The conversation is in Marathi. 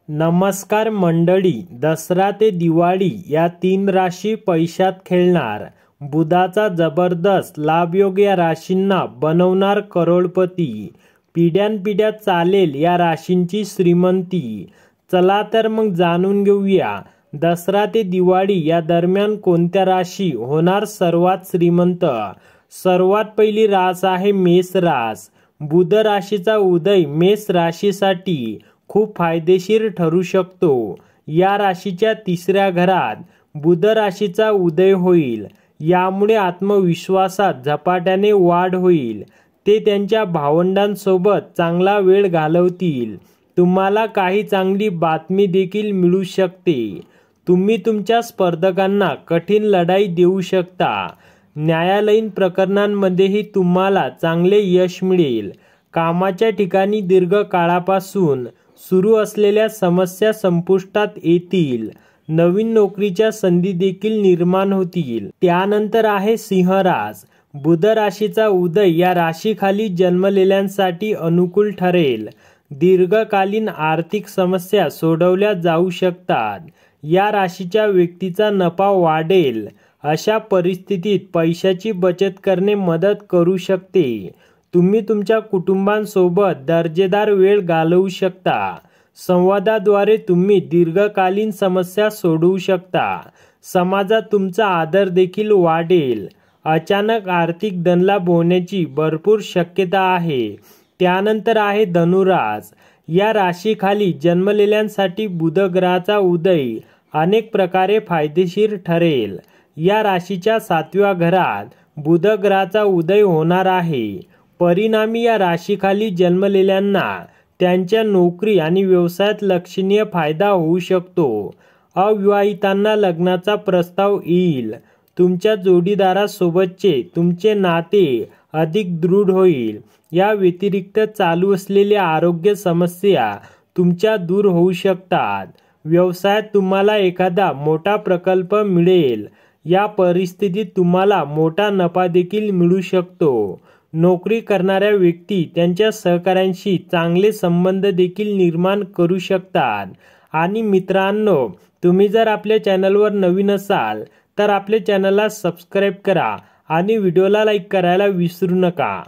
नमस्कार मंडळी, दसरा ते दिवाळी या 3 राशी पैशात खेळणार. बुधाचा जबरदस्त लाभयोग या राशींना बनवणार करोडपती. पिढ्यानपिढ्या चालेल या राशींची श्रीमंती. चला तर मग जाणून घेऊया, दसरा ते दिवाळी या दरम्यान कोणत्या राशी होणार सर्वात श्रीमंत. सर्वात पहिली रास आहे मेष रास. बुध राशीचा उदय मेष राशीसाठी खूप फायदेशीर ठरू शकतो. या राशीच्या 3ऱ्या घरात बुध राशीचा उदय होईल. यामुळे आत्मविश्वासात झपाट्याने वाढ होईल. ते त्यांच्या भावंडांसोबत चांगला वेळ घालवतील. तुम्हाला काही चांगली बातमी देखील मिळू शकते. तुम्ही तुमच्या स्पर्धकांना कठीण लढाई देऊ शकता. न्यायालयीन प्रकरणांमध्येही तुम्हाला चांगले यश मिळेल. कामाच्या ठिकाणी दीर्घ काळापासून सुरू असलेल्या समस्या संपुष्टात येतील. नवीन नोकरीच्या संधी देखील निर्माण होतील. त्यानंतर आहे सिंह रास. बुध राशीचा उदय या राशीखाली जन्मलेल्यांसाठी अनुकूल ठरेल. दीर्घकालीन आर्थिक समस्या सोडवल्या जाऊ शकतात. या राशीच्या व्यक्तीचा नफा वाढेल. अशा परिस्थितीत पैशाची बचत करणे मदत करू शकते. तुम्ही तुमच्या कुटुंबांसोबत दर्जेदार वेळ घालवू शकता. संवादाद्वारे तुम्ही दीर्घकालीन समस्या सोडवू शकता. समाजात तुमचा आदर देखील वाढेल. अचानक आर्थिक धनलाभ होण्याची भरपूर शक्यता आहे. त्यानंतर आहे धनुरास. या राशीखाली जन्मलेल्यांसाठी बुध ग्रहाचा उदय अनेक प्रकारे फायदेशीर ठरेल. या राशीच्या 7व्या घरात बुध ग्रहाचा उदय होणार आहे. परिणामी या राशीखाली जन्मलेल्यांना त्यांच्या नोकरी आणि व्यवसायात लक्षणीय फायदा होऊ शकतो. अविवाहितांना लग्नाचा प्रस्ताव येईल. तुमच्या जोडीदारासोबतचे तुमचे नाते अधिक दृढ होईल. या व्यतिरिक्त चालू असलेल्या आरोग्य समस्या तुमच्या दूर होऊ शकतात. व्यवसायात तुम्हाला एखादा मोठा प्रकल्प मिळेल. या परिस्थितीत तुम्हाला मोठा नफा देखील मिळू शकतो. नोकरी करणाऱ्या व्यक्ती त्यांच्या सहकाऱ्यांशी चांगले संबंध देखील निर्माण करू शकतात. आणि मित्रांनो, तुम्ही जर आपल्या चॅनलवर नवीन असाल तर आपल्या चॅनलला सबस्क्राईब करा आणि व्हिडिओला लाईक करायला विसरू नका.